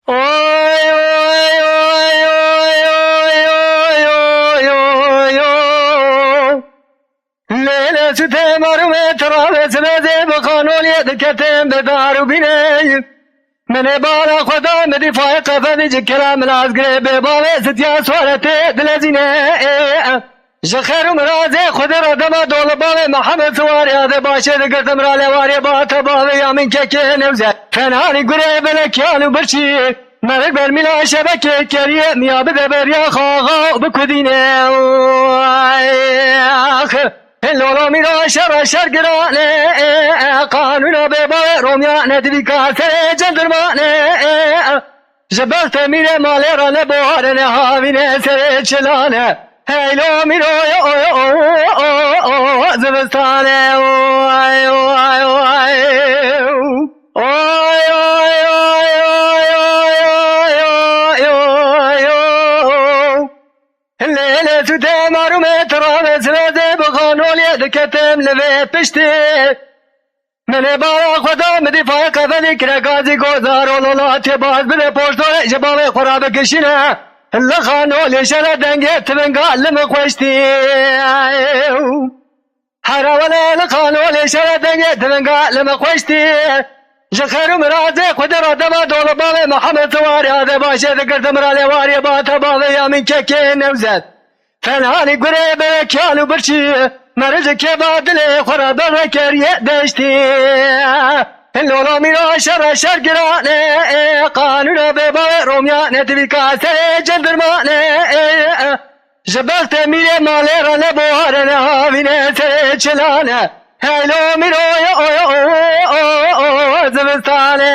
Oy oy oy oy oy oy oy oy. Leyla süte marume travesine de bakanoliye de ketem de daru bineyim. Mene bara khoda medi fay qafadi jikram lazgre be bave sitya swalate dilazine. جخير مرازي خضر دما دول باوي محمد سواري هذا باشر قدم رالي واري باتا باوي يا من كيكي نوزة فناني قريب لك يا نبرشي مرق برميلا شبكي كريه ميا بذا بريا خاغا بكوديني اللولو ميرا شر قراني قانونا بيباوي روميا ندري كاسي جندرماني جبلت ميرا مالي راني بوارني هاويني سري چلاني Hello miro zıvıstane oy oy oy oy oy oy oy oy oy Lele süte marume travesine de bakanoliye de ketem leve pişti Mene bara khoda medi fay kafeli kire gazi gozar olola tebaz bile poştore jebave khorabe kişine لخانو لشرا دنگت من قال مقوشتي حرا ولا لخانو لشرا دنگت من قال مقوشتي جخير مرازي قدر دما دول باوي محمد سواري هذا باشا ذكرت مرالي واري باتا باوي يا من كيكي نوزت فنهاني قريب كيانو برشي مرز كبادلي خراب الركرية دشتي اللولو ميرا شر قراني قانونا بيباوي روميا ندري كاسي جندرماني جبلت ميري مالي راني بوارني هاويني سري چلاني هلو ميرو زبستاني